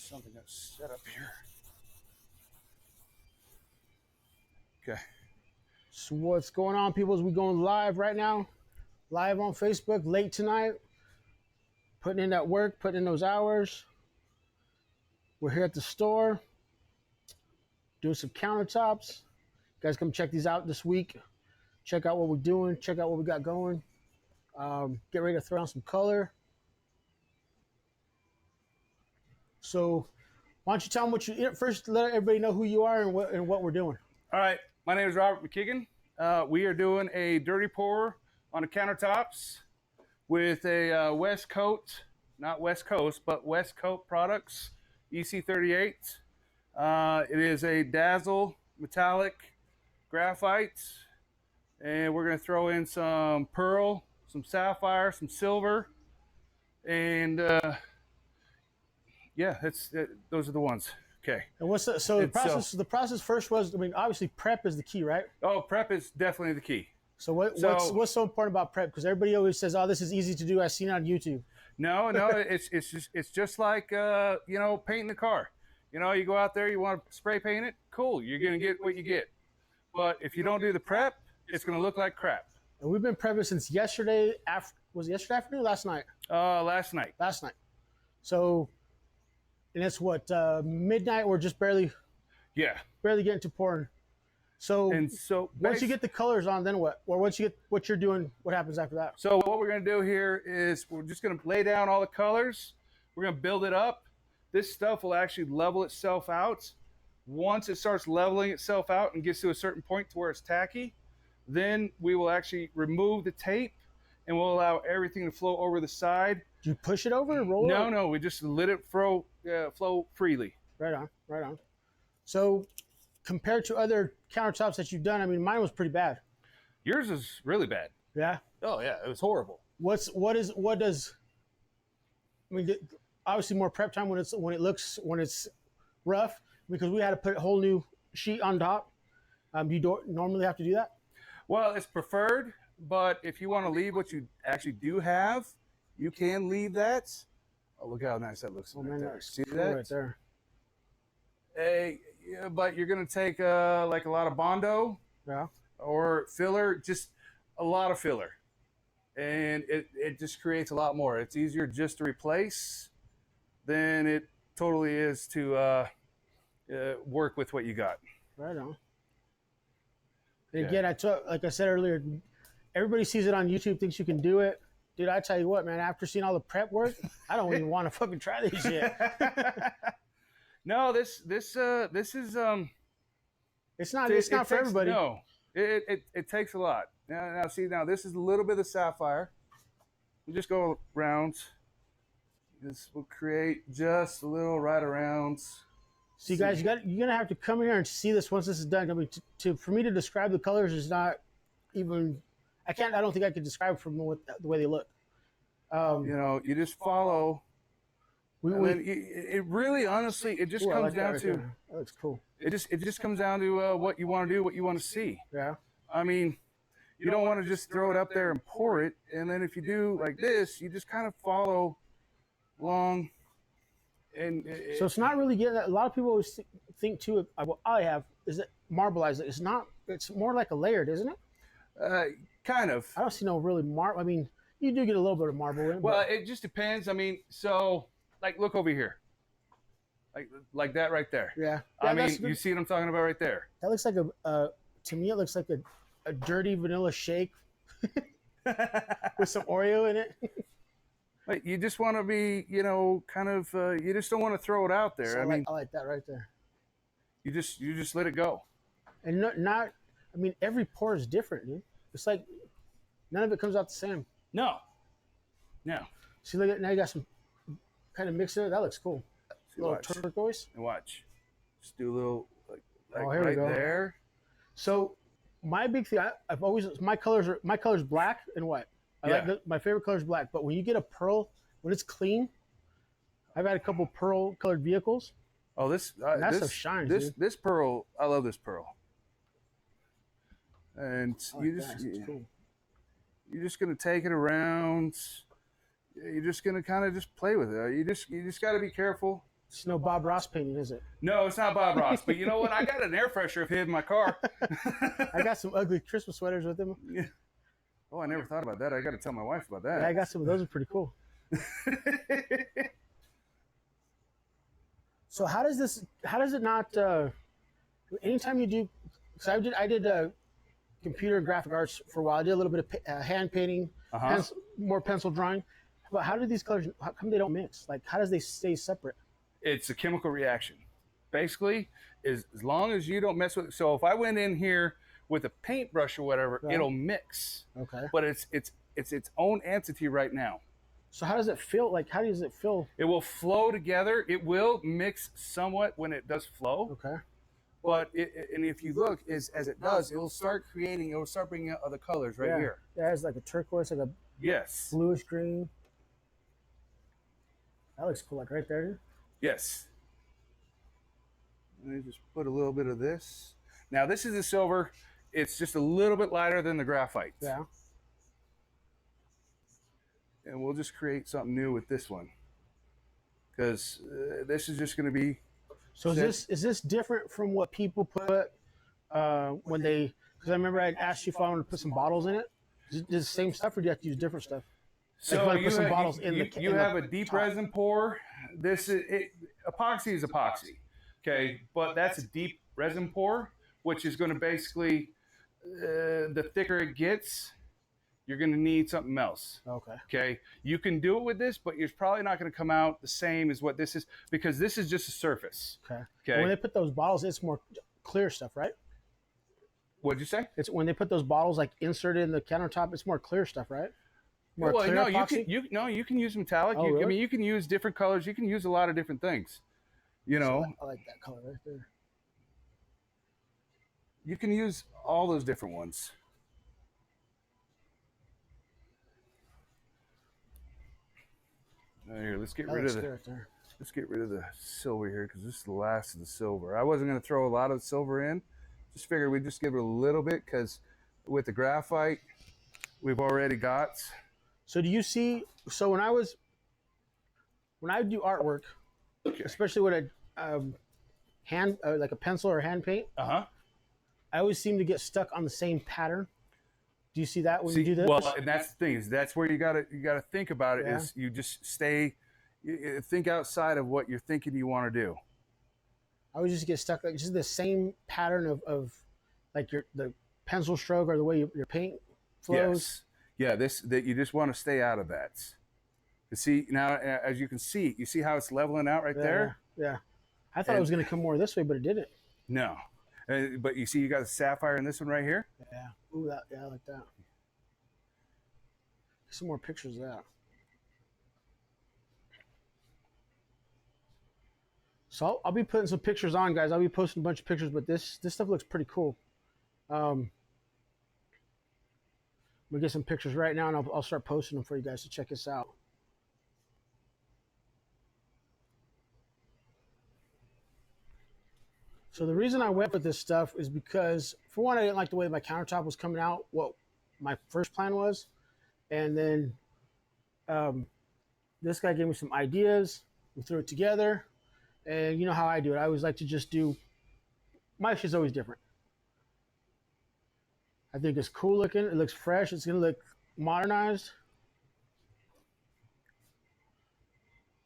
something that's set up here. Okay. So what's going on, people? Is we going live right now? Live on Facebook late tonight. Putting in that work, putting in those hours. We're here at the store doing some countertops. You guys come check these out this week. Check out what we're doing. Check out what we got going. Get ready to throw on some color. So why don't you tell them what you first? Let everybody know who you are and what we're doing. All right. My name is Robert McKeegan. We are doing a dirty pour on the countertops with a West Coast, not West Coast, but West Coast Products EC38. It is a dazzle metallic graphite, and we're going to throw in some pearl, some sapphire, some silver, and yeah, those are the ones. Okay. And what's the process? The process first was, I mean, obviously prep is the key, right? Oh, prep is definitely the key. So what's so important about prep? Because everybody always says, "Oh, this is easy to do. I've seen it on YouTube." No, it's just like painting the car. You know, you go out there, you want to spray paint it, cool. You're gonna get what you get. But if you don't do the prep, it's gonna look like crap. And we've been prepping since yesterday. Was it yesterday afternoon or last night? Last night. Last night. So, and it's what midnight. We're just barely getting to pouring. So once you get the colors on, then what? Or once you get what you're doing, what happens after that? So what we're going to do here is we're just going to lay down all the colors. We're going to build it up. This stuff will actually level itself out. Once it starts leveling itself out and gets to a certain point to where it's tacky, then we will actually remove the tape and we'll allow everything to flow over the side. Do you push it over or roll it? No, we just let it flow freely. Right on. So compared to other countertops that you've done, I mean, mine was pretty bad. Yours is really bad. Yeah. Oh yeah, it was horrible. What does? I mean, obviously more prep time when it's rough, because we had to put a whole new sheet on top. You don't normally have to do that. Well, it's preferred, but if you want to leave what you actually do have, you can leave that. Oh, look how nice that looks. Oh man, there. See cool that? Right there. Hey, yeah, but you're gonna take like a lot of Bondo, or filler, just a lot of filler, and it just creates a lot more. It's easier just to replace than it totally is to work with what you got. Right on. And again, like I said earlier, everybody sees it on YouTube, thinks you can do it. Dude, I tell you what, man, after seeing all the prep work, I don't even want to fucking try this shit. No, this is it's not for everybody. No, it takes a lot. Now see, this is a little bit of sapphire. We just go around. This will create just a little right around. So you guys, you're gonna have to come here and see this once this is done. I mean, for me to describe the colors is not even. I don't think I could describe from the way they look. You just follow. It really, honestly, it just comes down to. That looks cool. It just comes down to what you want to do, what you want to see. Yeah. I mean, you don't want to just throw it up there and pour it, and then if you do like this, you just kind of follow along. And so it's not really getting. A lot of people always think too. What I have is that marbleized. It's not. It's more like a layered, isn't it? Kind of. I don't see no really marble. I mean, you do get a little bit of marble in. Well, it just depends. I mean, so like look over here, like that right there. Yeah. I mean, you see what I'm talking about right there. That looks like to me, it looks like a dirty vanilla shake with some Oreo in it. Like you just want to be, kind of. You just don't want to throw it out there. So I like that right there. You just let it go. And not. I mean, every pour is different, dude. It's like none of it comes out the same. No. See, look at now. You got some kind of mix in it. That looks cool. See, a little watch. turquoise. And watch. Just do a little like here right we go. there. So my big thing, I've always my color's black and white. My favorite color is black. But when you get a pearl, when it's clean, I've had a couple pearl colored vehicles. Oh, this stuff shines. This pearl, I love this pearl. And cool. You're just gonna take it around. You're just gonna kind of just play with it. You just got to be careful. It's no Bob Ross painting, is it? No, it's not Bob Ross. But you know what? I got an air freshener of his in my car. I got some ugly Christmas sweaters with him. Yeah. Oh, I never thought about that. I got to tell my wife about that. Yeah, I got some of those. Are pretty cool. So how does this? How does it not? Anytime you do, because I did computer and graphic arts for a while. I did a little bit of hand painting, more pencil drawing. But how do these colors? How come they don't mix? Like, how does they stay separate? It's a chemical reaction. Basically, as long as you don't mess with it. So if I went in here with a paintbrush or whatever, it'll mix. Okay. But it's its own entity right now. So how does it feel? Like, how does it feel? It will flow together. It will mix somewhat when it does flow. Okay. But and if you look, as it does, it'll start creating. It will start bringing out other colors right here. Yeah, it's like a turquoise, like a yes, bluish green. That looks cool, like right there. Yes. Let me just put a little bit of this. Now this is a silver. It's just a little bit lighter than the graphite. Yeah. And we'll just create something new with this one, because this is just going to be. So is this different from what people put when they? Because I remember I asked you if I wanted to put some bottles in it. Is it the same stuff, or do you have to use different stuff? So like you have a deep resin pour. This is epoxy is epoxy, okay, but that's a deep resin pour, which is going to basically the thicker it gets, you're going to need something else. Okay. Okay. You can do it with this, but you're probably not going to come out the same as what this is, because this is just a surface. Okay. Okay. When they put those bottles, it's more clear stuff, right? What'd you say? It's when they put those bottles like inserted in the countertop, it's more clear stuff, right? More well, clear no, epoxy? you can use metallic. Oh, really? I mean, you can use different colors. You can use a lot of different things. You know. I like that color right there. You can use all those different ones. Here, let's get rid of the silver here, because this is the last of the silver. I wasn't going to throw a lot of silver in. Just figured we'd just give it a little bit, because with the graphite we've already got. So do you see? So when I do artwork, especially with a hand, like a pencil or hand paint, I always seem to get stuck on the same pattern. Do you see that when you do this? Well, and that's the thing, is that's where you gotta think about it. Yeah. Is you just think outside of what you're thinking you want to do. I would just get stuck like just the same pattern of like the pencil stroke or the way your paint flows. Yes. Yeah, that you just want to stay out of that. You see now, as you can see, you see how it's leveling out right there. Yeah, I thought it was going to come more this way, but it didn't. No, but you see, you got a sapphire in this one right here. Yeah. Ooh, I like that. Some more pictures of that. So I'll be putting some pictures on, guys. I'll be posting a bunch of pictures, but this stuff looks pretty cool. We'll get some pictures right now, and I'll start posting them for you guys to check this out. So the reason I went with this stuff is because, for one, I didn't like the way my countertop was coming out, what my first plan was. And then this guy gave me some ideas. We threw it together. And you know how I do it. I always like to just do, my shit's always different. I think it's cool looking. It looks fresh. It's going to look modernized.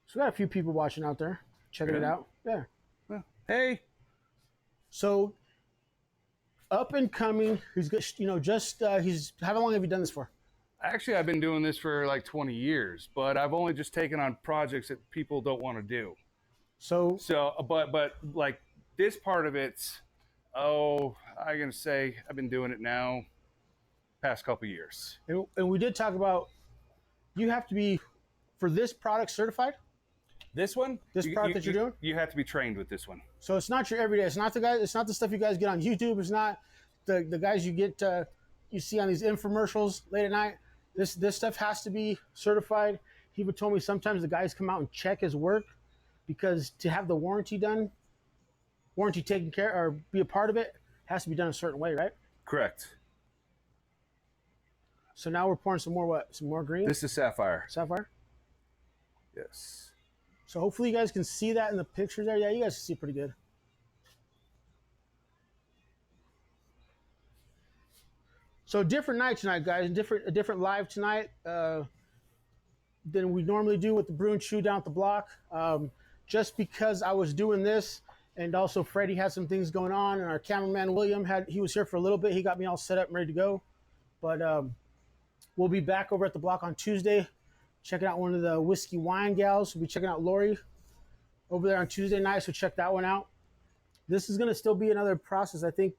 So we got a few people watching out there, checking it out. Yeah. Well, hey. So, up and coming. He's how long have you done this for? Actually, I've been doing this for like 20 years, but I've only just taken on projects that people don't want to do. So, but like this part of it's, I'm gonna say I've been doing it now, past couple years. And we did talk about, you have to be, for this product, certified. This one, product that you're doing, you have to be trained with this one. So it's not your everyday. It's not the guy. It's not the stuff you guys get on YouTube. It's not the guys you get you see on these infomercials late at night. This stuff has to be certified. He even told me sometimes the guys come out and check his work, because to have the warranty taken care or be a part of it, has to be done a certain way, right? Correct. So now we're pouring some more green. This is sapphire. Sapphire. Yes. So hopefully you guys can see that in the picture there. Yeah, you guys can see pretty good. So different night tonight, guys. A different live tonight than we normally do with the Brew&Chew down at the block. Just because I was doing this, and also Freddie had some things going on, and our cameraman William he was here for a little bit. He got me all set up and ready to go. But we'll be back over at the block on Tuesday, checking out one of the whiskey wine gals. We'll be checking out Lori over there on Tuesday night, so check that one out. This is going to still be another process. I think.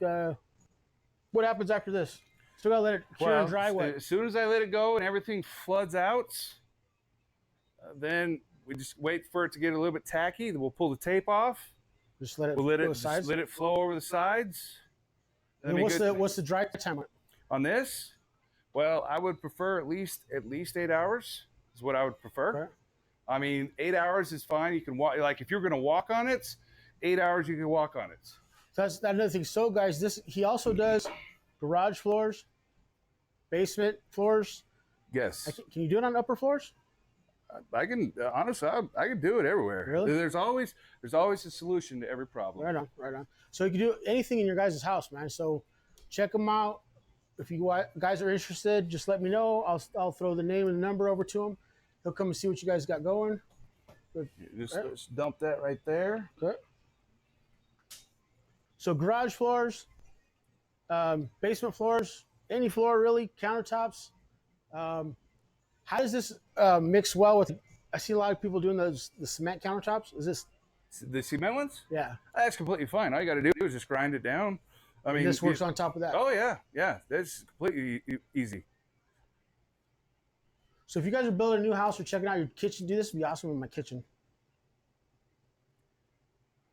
What happens after this? Still got to let it cure and dry. What? As soon as I let it go and everything floods out, then we just wait for it to get a little bit tacky. Then we'll pull the tape off. Just let it. We'll let it flow over the sides. And what's the dry time on this? Well, I would prefer at least 8 hours is what I would prefer. Okay. I mean, 8 hours is fine. You can walk, like if you're going to walk on it, 8 hours you can walk on it. That's another thing. So, guys, he also does garage floors, basement floors. Yes. Can you do it on upper floors? I can honestly, I can do it everywhere. Really? There's always a solution to every problem. Right on. So you can do anything in your guys' house, man. So check them out. If you guys are interested, just let me know. I'll throw the name and the number over to him. He'll come and see what you guys got going. Just dump that right there. Okay. So garage floors, basement floors, any floor really, countertops. How does this mix well with? I see a lot of people doing the cement countertops. Is this the cement ones? Yeah, that's completely fine. All you got to do is just grind it down. I mean, this works on top of that. Oh yeah, that's completely easy. So if you guys are building a new house or checking out your kitchen, do this would be awesome in my kitchen.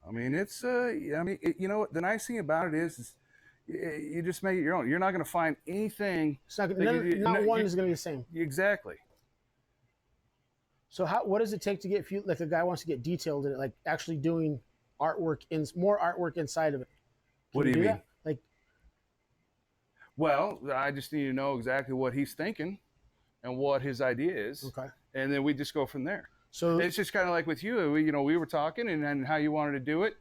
I mean, it's you know what the nice thing about it is you just make it your own. You're not going to find anything. It's not one is going to be the same. Exactly. So what does it take to get like a guy wants to get detailed in it, like actually doing more artwork inside of it? What do you mean? That? Like, well, I just need to know exactly what he's thinking and what his idea is. Okay. And then we just go from there. So it's just kind of like with you. We were talking and how you wanted to do it.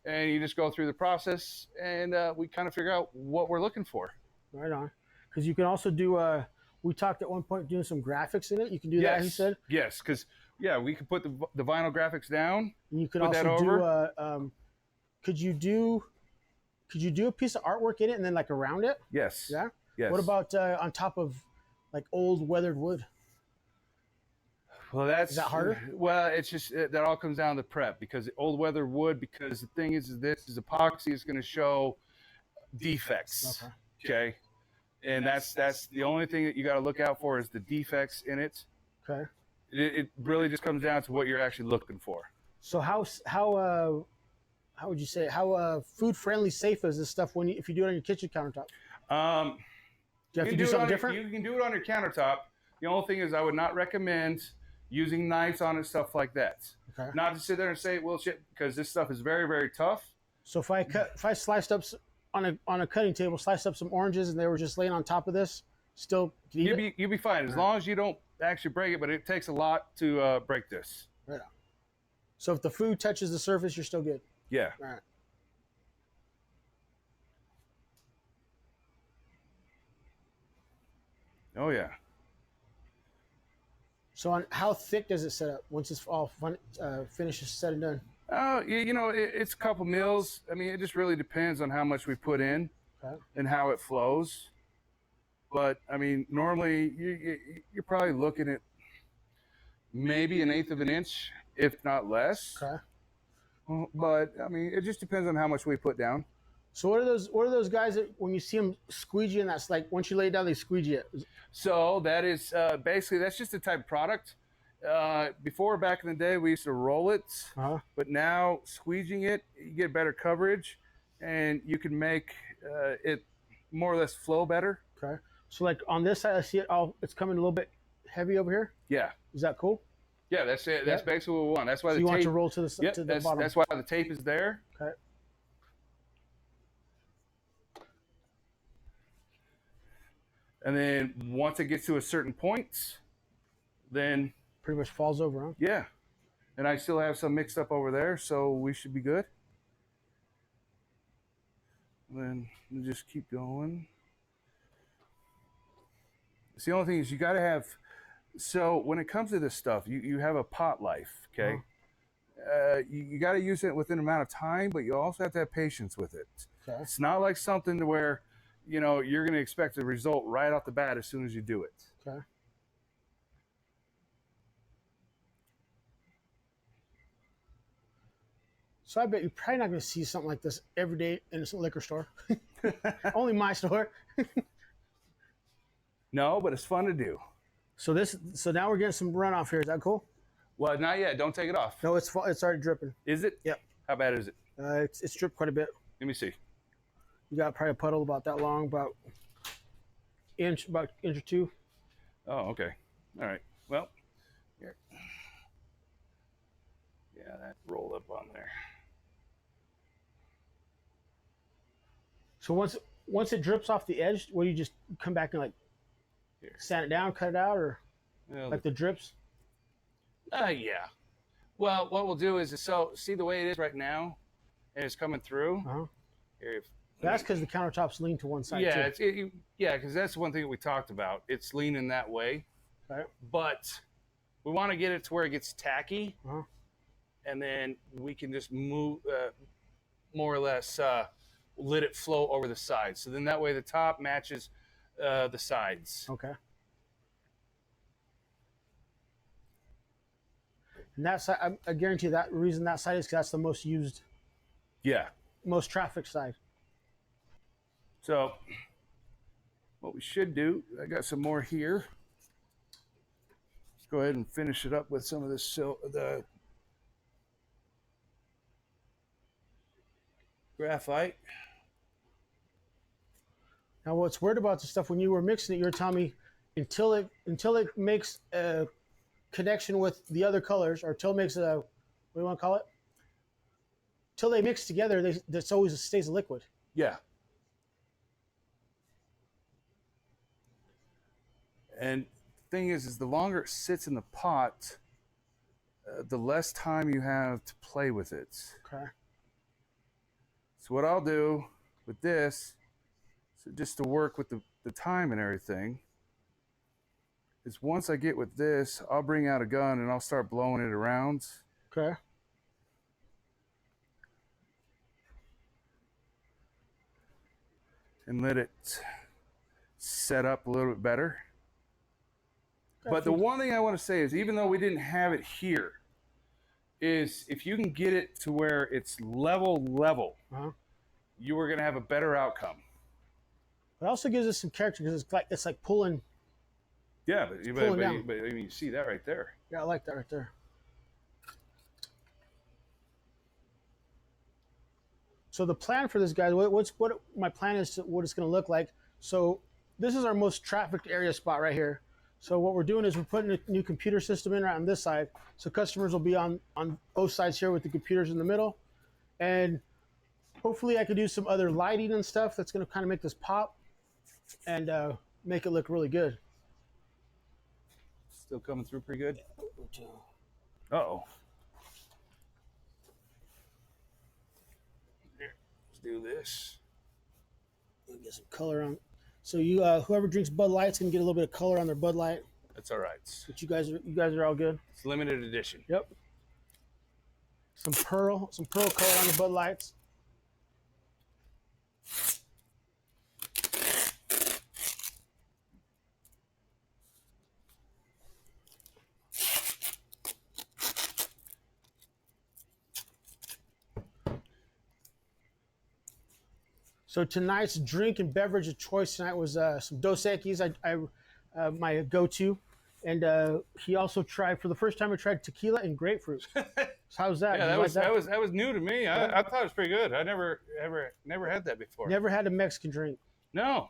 And you just go through the process, and we kind of figure out what we're looking for. Right on. Because you can also do. We talked at one point doing some graphics in it. You can do that. He said. Yes, because we could put the vinyl graphics down. And you could also do. Could you do a piece of artwork in it and then like around it? Yes. Yeah. Yes. What about on top of like old weathered wood? Well, is that harder? Well, it's just that all comes down to prep because old weather wood. Because the thing is this is epoxy is going to show defects. Okay. And that's the only thing that you got to look out for is the defects in it. Okay. It really just comes down to what you're actually looking for. So how would you say food friendly safe is this stuff if you do it on your kitchen countertop? Do you have to do something different? You can do it on your countertop. The only thing is I would not recommend using knives on it, stuff like that. Okay. Not to sit there and say, well, shit, because this stuff is very, very tough. So if I sliced up on a cutting table, sliced up some oranges, and they were just laying on top of this, still you'd be fine as long as you don't actually break it. But it takes a lot to break this. Right on. So if the food touches the surface, you're still good. Yeah. All right. Oh yeah. So how thick does it set up once it's all finished, said and done? It's a couple mils. I mean, it just really depends on how much we put in and how it flows. But I mean, normally you're probably looking at maybe 1/8 of an inch, if not less. Okay. But I mean, it just depends on how much we put down. So what are those guys that when you see them squeegee, and that's like once you lay it down, they squeegee it? So that is basically that's just a type of product. Before, back in the day, we used to roll it, but now squeegeeing it, you get better coverage, and you can make it more or less flow better. Okay. So like on this side, I see it it's coming a little bit heavy over here. Yeah. Is that cool? Yeah, that's it. That's basically what we want. That's why you want to roll to the bottom. That's why the tape is there. Okay. And then once it gets to a certain point, then pretty much falls over, huh? Yeah. And I still have some mixed up over there, so we should be good. And then we'll just keep going. It's the only thing is you got to have, so when it comes to this stuff, you have a pot life, okay? You got to use it within an amount of time, but you also have to have patience with it. Okay. It's not like something to where, you're going to expect a result right off the bat as soon as you do it. Okay. So I bet you're probably not going to see something like this every day in a liquor store. Only my store. No, but it's fun to do. So now we're getting some runoff here. Is that cool? Well, not yet. Don't take it off. No, it's already dripping. Is it? Yep. How bad is it? It's dripped quite a bit. Let me see. You got probably a puddle about that long, about inch or two. Oh, okay. All right. Well, here. Yeah, that rolled up on there. So once it drips off the edge, what do you just come back and sand it down, cut it out, or like the drips? Yeah. Well, what we'll do is see the way it is right now, and it's coming through. Uh-huh. Here, That's because the countertops lean to one side. Yeah, too. because that's one thing that we talked about. It's leaning that way, right. But we want to get it to where it gets tacky, Uh-huh. and then we can just move, more or less, let it flow over the sides. So then that way the top matches the sides. Okay. And that side, I guarantee that reason that side is because that's the most used. Yeah. Most traffic side. So what we should do, I got some more here. Let's go ahead and finish it up with some of this the graphite. Now, what's weird about the stuff when you were mixing it, you were telling me until it makes a connection with the other colors, or until it makes a, what do you want to call it? Till they mix together, that's always stays a liquid. Yeah. And the thing is the longer it sits in the pot, the less time you have to play with it. Okay. So what I'll do with this, so just to work with the time and everything, is once I get with this, I'll bring out a gun and I'll start blowing it around. Okay. And let it set up a little bit better. But the one thing I want to say is, even though we didn't have it here, is if you can get it to where it's level, uh-huh. you are going to have a better outcome. It also gives us some character because it's like pulling. Yeah, but I mean, you see that right there. Yeah, I like that right there. So the plan for this, guys, what my plan is, what it's going to look like. So this is our most trafficked area spot right here. So what we're doing is we're putting a new computer system in right on this side. So customers will be on both sides here with the computers in the middle. And hopefully I could do some other lighting and stuff that's going to kind of make this pop and make it look really good. Still coming through pretty good? Uh-oh. Here, let's do this. Get some color on. So you, whoever drinks Bud Light's gonna get a little bit of color on their Bud Light. That's all right. But you guys are all good. It's limited edition. Yep. Some pearl color on the Bud Lights. So tonight's drink and beverage of choice tonight was some Dos Equis, my go-to, and he also tried, for the first time, I tried tequila and grapefruit. So how's that? Yeah, that was new to me. I thought it was pretty good. I never had that before. Never had a Mexican drink. No.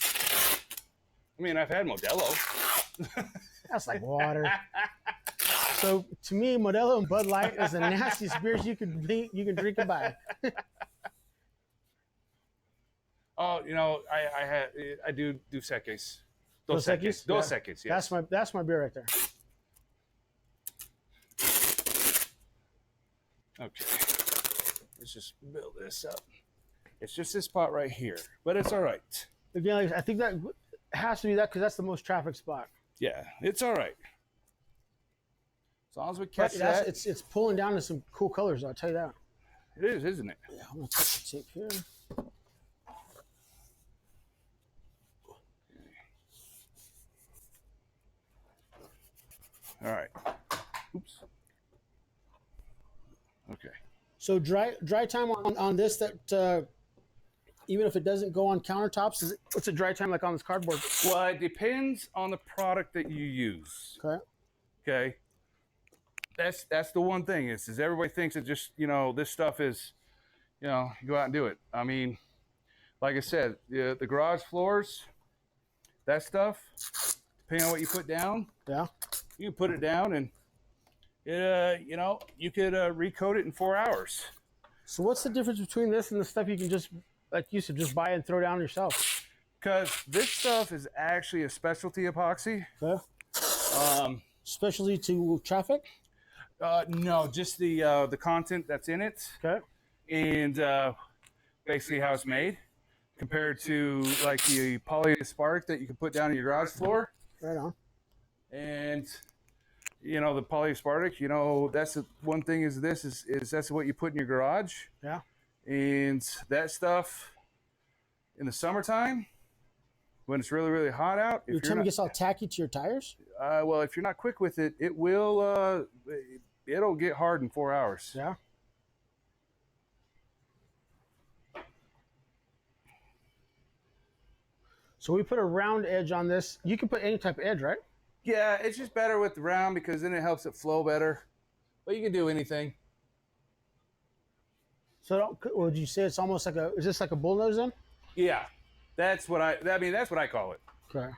I mean, I've had Modelo. That's like water. So to me, Modelo and Bud Light is the nastiest beers you can drink and buy. Oh, I do Dos Equis. Dos Equis? Dos Equis, yes. That's my beer right there. Okay, let's just build this up. It's just this spot right here, but it's all right. Again, like, I think that has to be that because that's the most traffic spot. Yeah, it's all right. As long as we catch that. It's pulling down to some cool colors, I'll tell you that. It is, isn't it? Yeah, I'm going to take the tape here. All right. Oops. Okay. So dry time on this, that even if it doesn't go on countertops, what's a dry time like on this cardboard? Well, it depends on the product that you use. Okay. Okay. That's the one thing is everybody thinks that just, this stuff is, you go out and do it. I mean, like I said, the garage floors, that stuff, depending on what you put down, Yeah. you can put it down and it, you could recoat it in 4 hours. So what's the difference between this and the stuff you can just, like you said, just buy and throw down yourself? Because this stuff is actually a specialty epoxy. Okay. Specialty to traffic? No, just the content that's in it. Okay. And basically how it's made compared to like the polyaspartic that you can put down in your garage floor. Right on. And the polyaspartic, that's the one thing is that's what you put in your garage. Yeah. And that stuff in the summertime when it's really, really hot out. Your time gets all tacky to your tires? Well, if you're not quick with it, it will it'll get hard in 4 hours. Yeah. So we put a round edge on this. You can put any type of edge, right? Yeah, it's just better with the round because then it helps it flow better. But you can do anything. So would you say it's almost like is this like a bullnose then? Yeah, that's what I call it. Okay.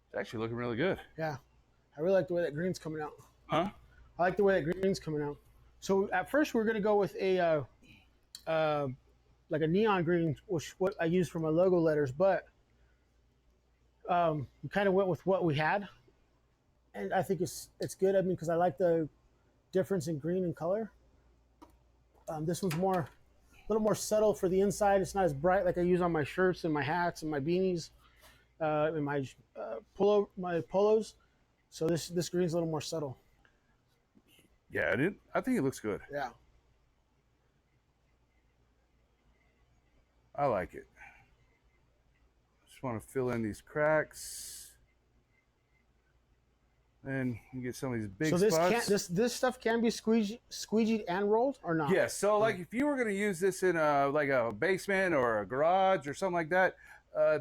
It's actually looking really good. Yeah. I really like the way that green's coming out. Huh? I like the way that green's coming out. So at first we were going to go with a like a neon green, which what I use for my logo letters, but we kind of went with what we had, and I think it's good. I mean, because I like the difference in green and color. This one's a little more subtle for the inside. It's not as bright like I use on my shirts and my hats and my beanies, and my polos. So this green's a little more subtle. Yeah, I think it looks good. Yeah. I like it. Just want to fill in these cracks. And you get some of these big spots. This stuff can be squeegeed and rolled or not? Yes. So like if you were going to use this in like a basement or a garage or something like that,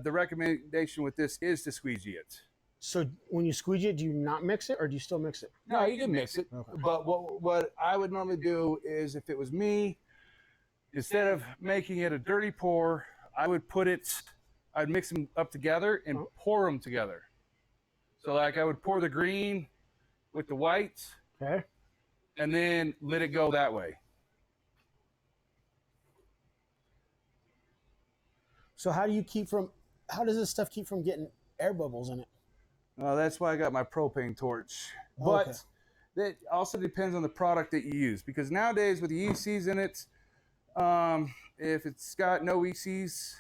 the recommendation with this is to squeegee it. So when you squeegee it, do you not mix it or do you still mix it? No, you can mix it. Okay. But what I would normally do is if it was me, instead of making it a dirty pour, I'd mix them up together and pour them together. So like I would pour the green with the white, okay, and then let it go that way. So how does this stuff keep from getting air bubbles in it? That's why I got my propane torch. But that also depends on the product that you use, because nowadays with the ECs in it, if it's got no ECs,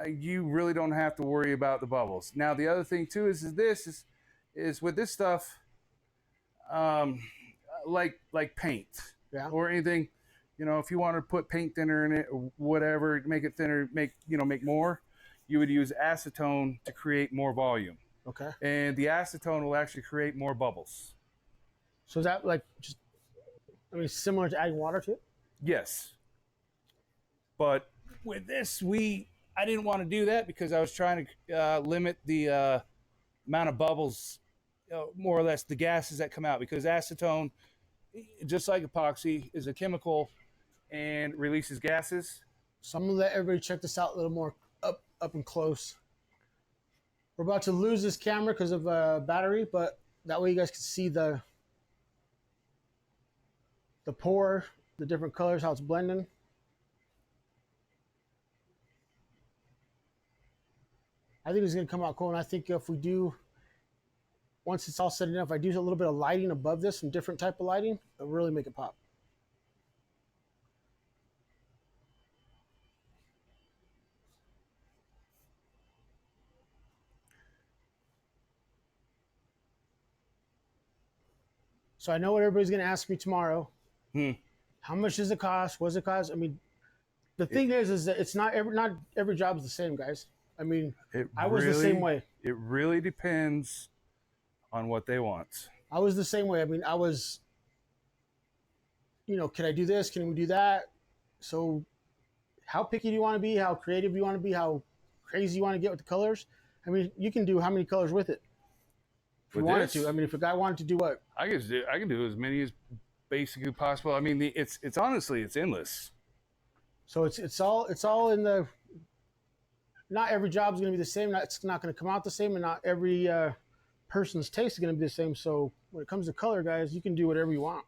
you really don't have to worry about the bubbles. Now the other thing too is with this stuff, like paint, yeah, or anything, if you want to put paint thinner in it or whatever, make it thinner, make more, you would use acetone to create more volume. Okay. And the acetone will actually create more bubbles. So is that similar to adding water to it? Yes. But with this, I didn't want to do that because I was trying to limit the amount of bubbles, more or less the gases that come out, because acetone, just like epoxy, is a chemical and releases gases. So I'm going to let everybody check this out a little more up and close. We're about to lose this camera because of battery, but that way you guys can see the pour, the different colors, how it's blending. I think it's going to come out cool. And I think if we do, once it's all set enough, if I do a little bit of lighting above this, some different type of lighting, it'll really make it pop. So I know what everybody's going to ask me tomorrow. How much does it cost? What does it cost? I mean, the thing is that it's not every job is the same, guys. I mean, I was the same way. It really depends on what they want. I was the same way. I mean, I was, can I do this? Can we do that? So, how picky do you want to be? How creative you want to be? How crazy you want to get with the colors? I mean, you can do how many colors with it if you wanted to. I mean, if a guy wanted to do what? I can do as many as basically possible. I mean, it's honestly it's endless. So it's all in the. Not every job is going to be the same. It's not going to come out the same, and not every person's taste is going to be the same. So when it comes to color, guys, you can do whatever you want.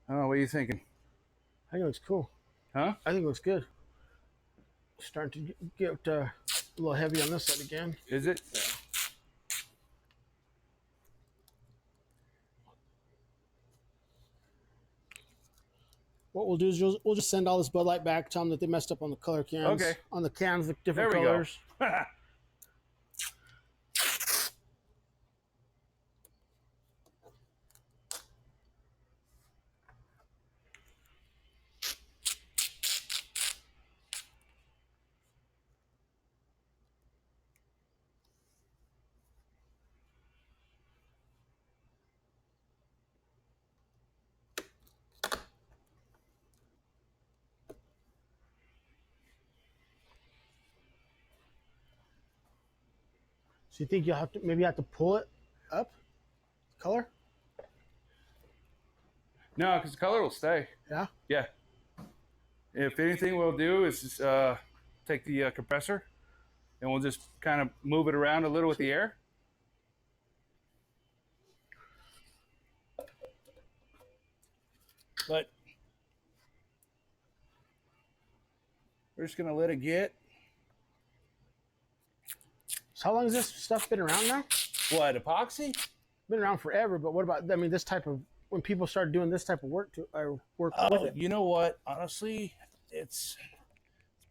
Oh, what are you thinking? I think it looks cool. Huh? I think it looks good. Starting to get a little heavy on this side again. Is it? Yeah. What we'll do is we'll just send all this Bud Light back, tell them that they messed up on the color cans. Okay. On the cans with different there we colors. Go. So you think you'll have to maybe have to pull it up, color? No, because the color will stay. Yeah. Yeah. If anything, we'll do is just take the compressor, and we'll just kind of move it around a little with the air. But we're just gonna let it get. So how long has this stuff been around now? What, epoxy? Been around forever, but what about, I mean, this type of, when people started doing this type of work with it? You know what? Honestly, it's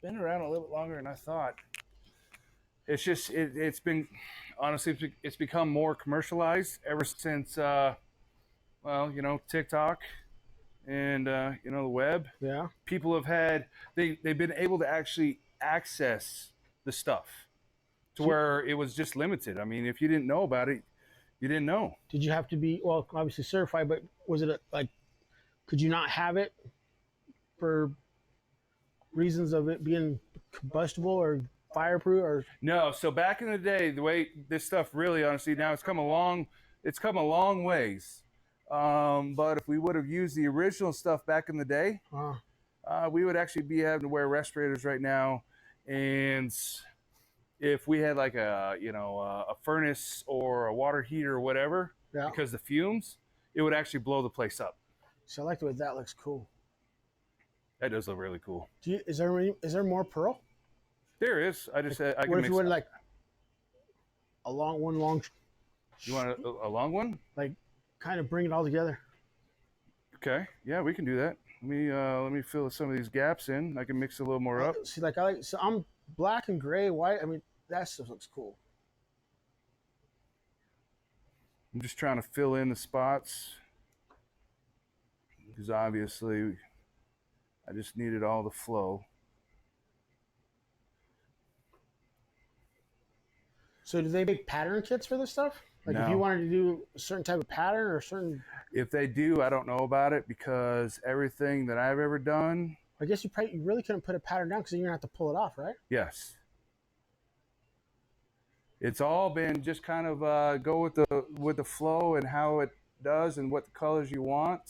been around a little bit longer than I thought. It's just it's been honestly it's become more commercialized ever since TikTok and the web. Yeah. People have had they've been able to actually access the stuff to where it was just limited. I mean, if you didn't know about it, you didn't know. Did you have to be, well, obviously certified, but was it like, could you not have it for reasons of it being combustible or fireproof or? No. So back in the day, the way this stuff really, honestly, now it's come a long ways. But if we would have used the original stuff back in the day, we would actually be having to wear respirators right now. And if we had like a furnace or a water heater or whatever, yeah, because the fumes, it would actually blow the place up. So I like the way that looks cool. That does look really cool. Is there more pearl? There is. I just said I can what if mix. You would like a long? You want a long one? Like, kind of bring it all together. Okay. Yeah, we can do that. Let me fill some of these gaps in. I can mix a little more up. See, like so I'm black and gray, white. I mean, that stuff looks cool. I'm just trying to fill in the spots because obviously I just needed all the flow. So do they make pattern kits for this stuff? Like, no. If you wanted to do a certain type of pattern or a certain... If they do, I don't know about it because everything that I've ever done... I guess you really couldn't put a pattern down because then you're going to have to pull it off, right? Yes. It's all been just kind of go with the flow and how it does and what the colors you want.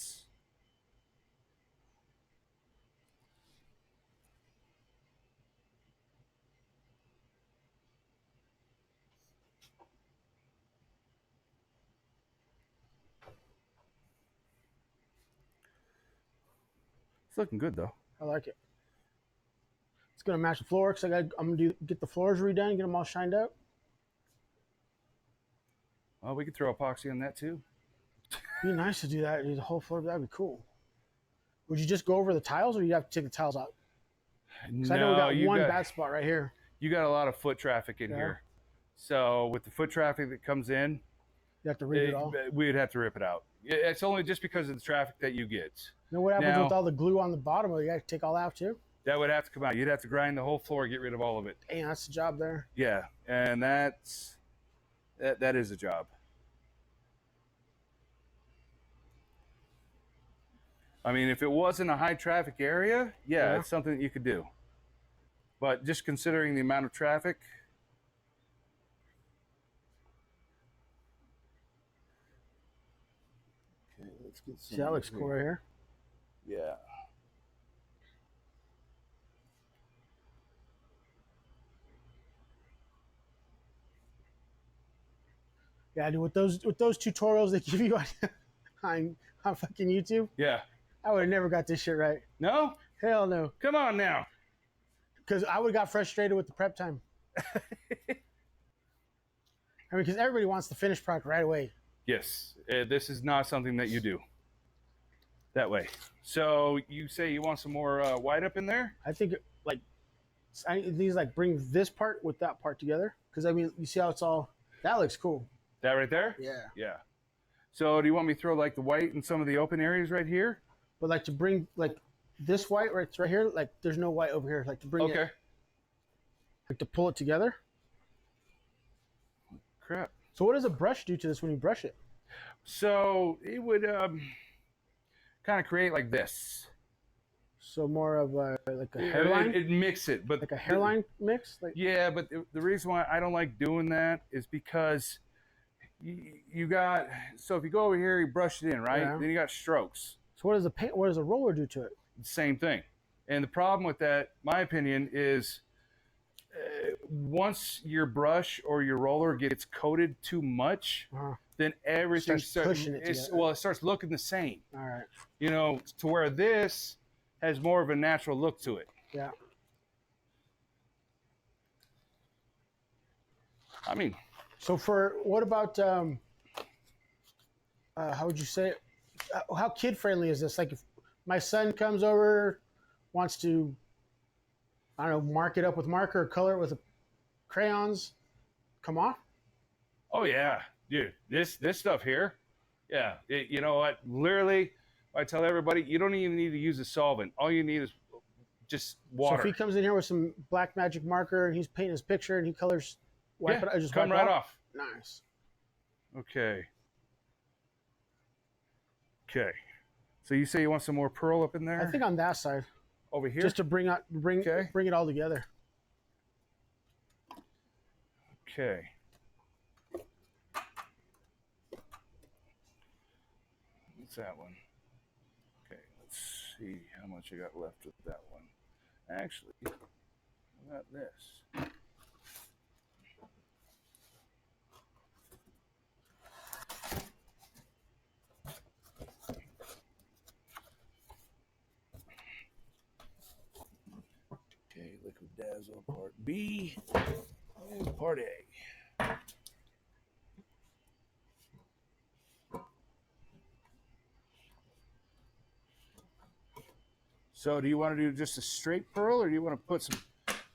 It's looking good though. I like it. It's gonna match the floor because I'm gonna get the floors redone, get them all shined up. Well, we could throw epoxy on that too. Be nice to do that. The whole floor, that'd be cool. Would you just go over the tiles, or you have to take the tiles out? Because I know we got one bad spot right here. You got a lot of foot traffic in here. So with the foot traffic that comes in, you have to rip it all. We'd have to rip it out. It's only just because of the traffic that you get. You know what happens with all the glue on the bottom? You got to take all out too. That would have to come out. You'd have to grind the whole floor, get rid of all of it. Dang, that's the job there. Yeah, and that is a job. I mean, if it wasn't a high traffic area, yeah, it's something that you could do. But just considering the amount of traffic, okay, let's get some. See, that looks cool right here. Yeah. Yeah, dude, with those tutorials they give you on fucking YouTube. Yeah. I would have never got this shit right. No? Hell no. Come on now. Because I would have got frustrated with the prep time. I mean, because everybody wants the finished product right away. Yes. This is not something that you do that way. So you say you want some more white up in there? I think these bring this part with that part together. Because I mean, you see how it's all, that looks cool. That right there? Yeah. Yeah. So do you want me to throw like the white in some of the open areas right here? But like to bring like this white right here, like there's no white over here. Like to bring it, like to pull it together. Crap. So what does a brush do to this when you brush it? So it would kind of create like this. So more of like a hairline? It'd mix it, but like a hairline mix? Yeah, but the reason why I don't like doing that is because you got, so if you go over here, you brush it in, right? Yeah. Then you got strokes. So what does a roller do to it? Same thing. And the problem with that, my opinion, is once your brush or your roller gets coated too much, then everything starts it starts looking the same. All right. You know, to where this has more of a natural look to it. Yeah. I mean, so what about how would you say it? How kid friendly is this? Like if my son comes over, wants to, I don't know, mark it up with marker or color it with crayons, come on? Oh yeah, dude, this stuff here, yeah. You know what? Literally, I tell everybody, you don't even need to use a solvent. All you need is just water. So if he comes in here with some black magic marker and he's painting his picture and he colors, just come right off. Nice. Okay. Okay. So you say you want some more pearl up in there? I think on that side. Over here? Just to bring it all together. Okay. What's that one? Okay, let's see how much I got left with that one. Actually, how about this? Okay, Liquid Dazzle Part B and Part A. So do you want to do just a straight pearl or do you want to put some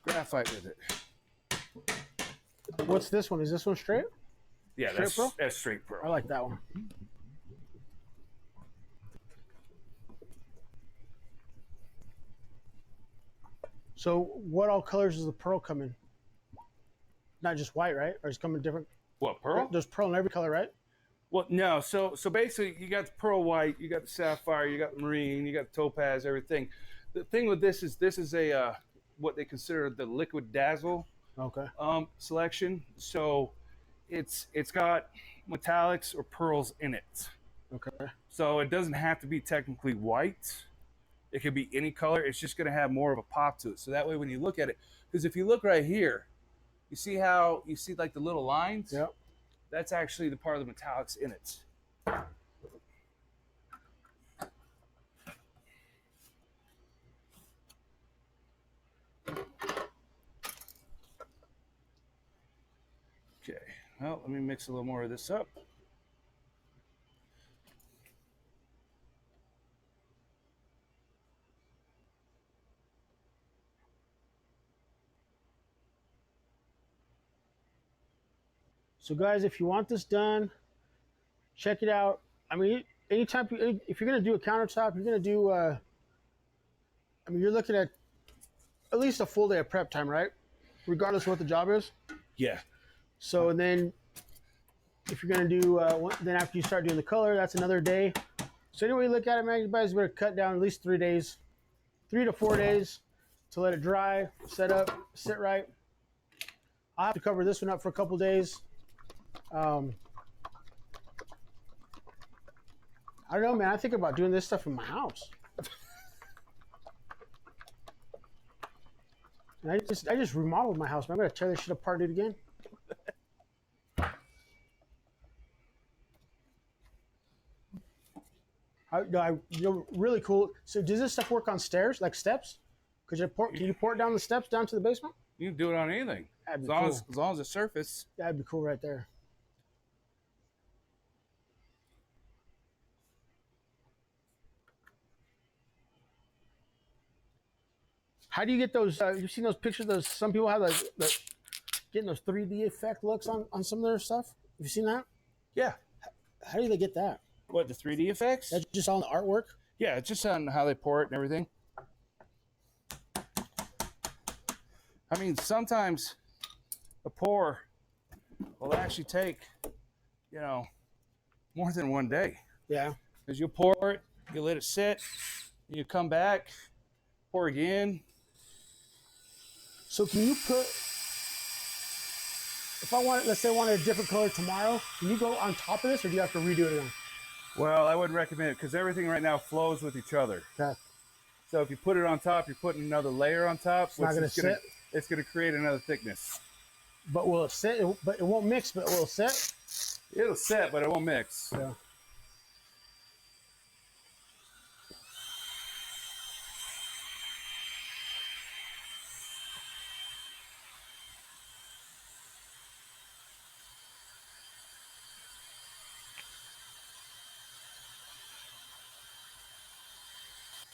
graphite with it? What's this one? Is this one straight? Yeah, that's straight pearl. I like that one. So what all colors does the pearl come in? Not just white, right? Or is it coming different? What, pearl? There's pearl in every color, right? Well, no. So basically, you got the pearl white, you got the sapphire, you got the marine, you got the topaz, everything. The thing with this is a what they consider the liquid dazzle selection. So it's got metallics or pearls in it. Okay. So it doesn't have to be technically white. It could be any color. It's just going to have more of a pop to it. So that way, when you look at it, because if you look right here, you see like the little lines? Yep. That's actually the part of the metallics in it. Okay, well, let me mix a little more of this up. So guys, if you want this done, check it out. I mean, anytime if you're gonna do a countertop, you're gonna do. I mean, you're looking at least a full day of prep time, right? Regardless of what the job is. Yeah. So then, if you're gonna do, then after you start doing the color, that's another day. So anyway, you look at it, man, you guys better cut down at least 3 days, 3 to 4 days, to let it dry, set up, sit right. I'll have to cover this one up for a couple days. I don't know, man. I think about doing this stuff in my house. And I just remodeled my house, man. I'm gonna tear this shit apart, do it again. Really cool. So does this stuff work on stairs, like steps? Can you pour it down the steps down to the basement? You can do it on anything. That'd As be long, cool. as long as it's surface. That'd be cool right there. How do you get those? You've seen those pictures? Those some people have getting those 3D effect looks on some of their stuff. Have you seen that? Yeah. How do they get that? What, the 3D effects? That's just all in the artwork? Yeah, it's just on how they pour it and everything. I mean, sometimes a pour will actually take, more than one day. Yeah. Because you'll pour it, you let it sit, you come back, pour again. So can you put, if I want, let's say I wanted a different color tomorrow, can you go on top of this, or do you have to redo it again? Well, I wouldn't recommend it because everything right now flows with each other. Okay. So if you put it on top, you're putting another layer on top. It's not going to sit. It's going to create another thickness. But will it sit? But it won't mix, but will it sit? It'll set, but it won't mix. Yeah.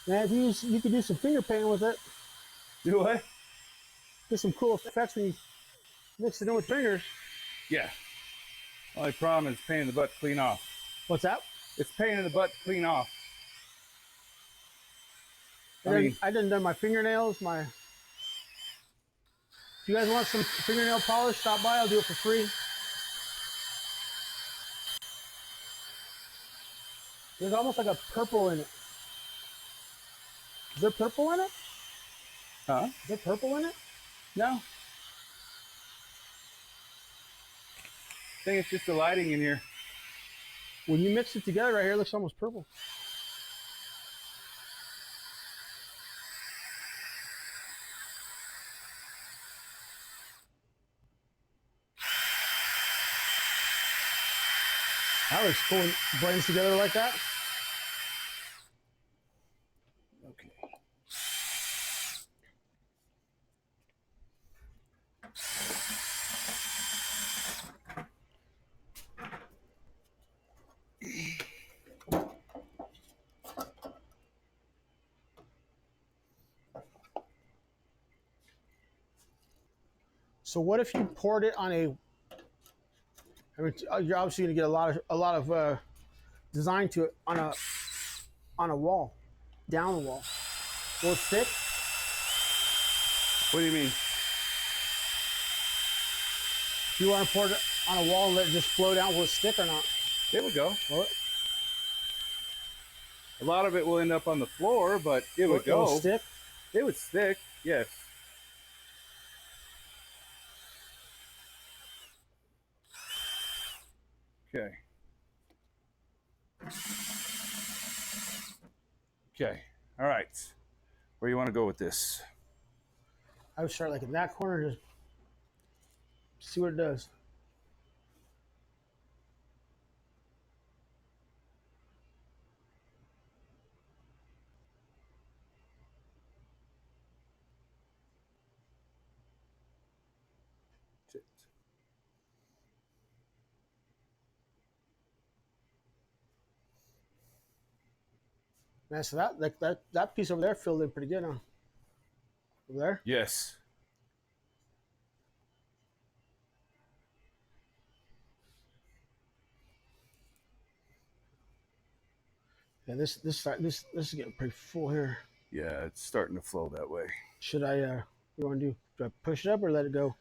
Man, if you could do some finger painting with it. Do what? Get some cool effects when you mix it in with fingers. Yeah. Only problem is pain in the butt to clean off. What's that? It's pain in the butt to clean off. I done done my fingernails. If you guys want some fingernail polish, stop by. I'll do it for free. There's almost like a purple in it. Is there purple in it? Huh? Is there purple in it? No. I think it's just the lighting in here. When you mix it together right here, it looks almost purple. That looks cool when it blends together like that. Okay. So what if you poured it on a? I mean, you're obviously going to get a lot of design to it on a wall, down the wall. Will it stick? What do you mean? If you want to pour it on a wall and let it just flow down, will it stick or not? There we go. Will it? A lot of it will end up on the floor, but it would go. Will it stick? It would stick, yes. Okay. Okay. All right. Where do you want to go with this? I would start like in that corner, just see what it does. Man, so that piece over there filled in pretty good, huh? Over there. Yes. Yeah, this is getting pretty full here. Yeah, it's starting to flow that way. Should I? You want to do? Do I push it up or let it go?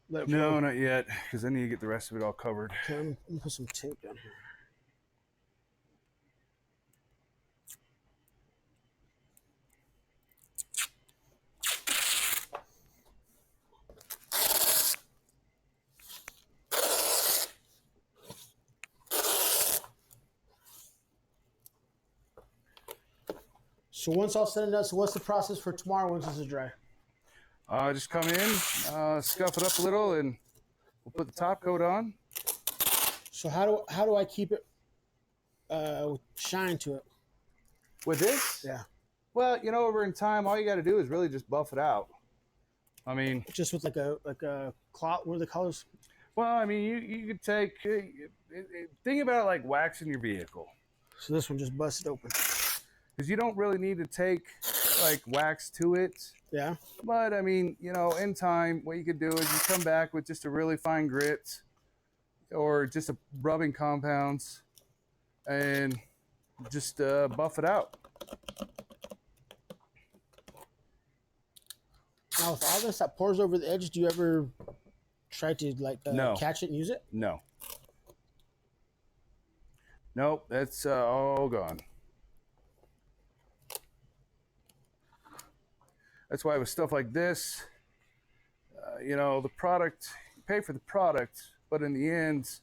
Let it flow. No, not yet, because I need to get the rest of it all covered. Okay, let me put some tape down here. So once all said and done, so what's the process for tomorrow once this is dry? Just come in, scuff it up a little, and we'll put the top coat on. So how do I keep it shine to it? With this? Yeah. Well, over in time, all you got to do is really just buff it out. I mean, Just with like a cloth. What are the colors? well, I mean, you could take, think about it like waxing your vehicle. So this one just busted open. Because you don't really need to take like wax to it. Yeah. But I mean, in time, what you could do is you come back with just a really fine grit or just a rubbing compounds and just buff it out. Now with all this that pours over the edge, do you ever try to like No. catch it and use it? No. Nope, that's all gone. That's why with stuff like this, the product, you pay for the product, but in the end,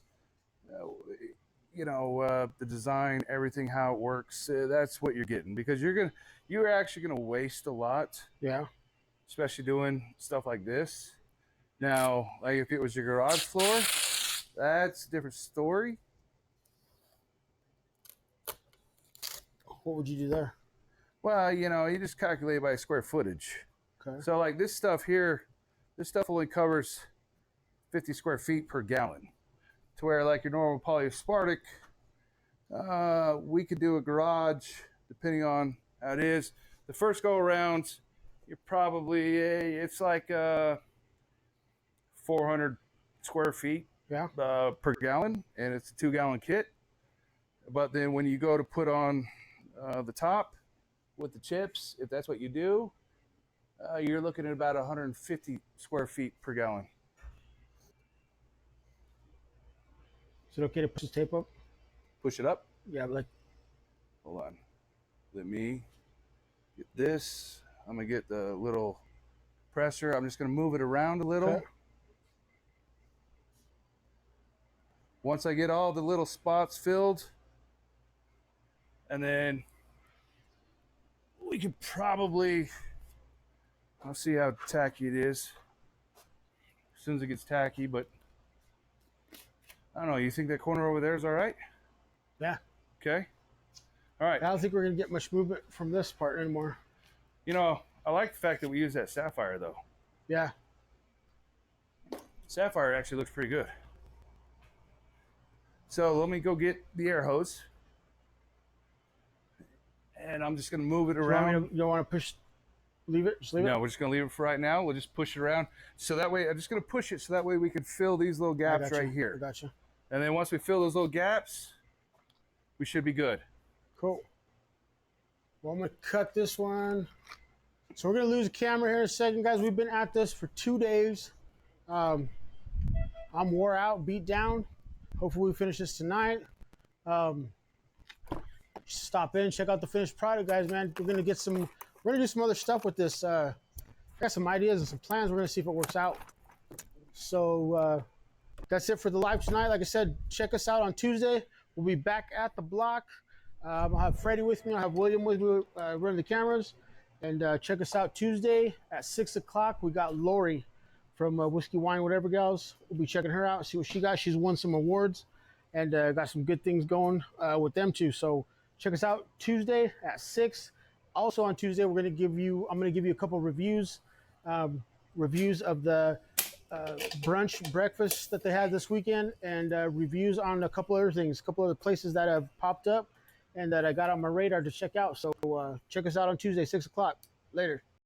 the design, everything, how it works, that's what you're getting, because you're actually gonna waste a lot, Yeah. especially doing stuff like this. Now, like if it was your garage floor, that's a different story. What would you do there? Well, you just calculate by square footage. Okay. So like this stuff here, this stuff only covers 50 square feet per gallon. To where like your normal polyaspartic, we could do a garage, depending on how it is. The first go around, you're probably, it's like 400 square feet Yeah. per gallon, and it's a 2-gallon kit. But then when you go to put on the top with the chips, if that's what you do, you're looking at about 150 square feet per gallon. Is it okay to push the tape up? Push it up. Yeah, but like Hold on. Let me get this. I'm going to get the little presser. I'm just going to move it around a little. Okay. Once I get all the little spots filled, and then we could probably, I'll see how tacky it is as soon as it gets tacky, but I don't know. You think that corner over there is all right? Yeah. Okay. All right. I don't think we're gonna get much movement from this part anymore. I like the fact that we use that sapphire, though. Yeah. Sapphire actually looks pretty good. So let me go get the air hose. And I'm just going to move it around. You don't want to push, leave it? Just leave it? No, we're just going to leave it for right now. We'll just push it around. So that way, I'm just going to push it so that way we can fill these little gaps right here. I gotcha. And then once we fill those little gaps, we should be good. Cool. Well, I'm going to cut this one. So we're going to lose the camera here in a second, guys. We've been at this for 2 days. I'm wore out, beat down. Hopefully we finish this tonight. Stop in, check out the finished product, guys, man. We're going to do some other stuff with this. Got some ideas and some plans. We're going to see if it works out. So that's it for the live tonight. Like I said, check us out on Tuesday. We'll be back at the block. I'll have Freddie with me. I'll have William with me running the cameras. And check us out Tuesday at 6 o'clock. We got Lori from Whiskey Wine Whatever Gals. We'll be checking her out, see what she got. She's won some awards and got some good things going with them too. So check us out Tuesday at 6. Also on Tuesday, I'm going to give you a couple reviews, reviews of the brunch breakfast that they had this weekend, and reviews on a couple other things, a couple other places that have popped up. and that I got on my radar to check out. So check us out on Tuesday, 6 o'clock. Later.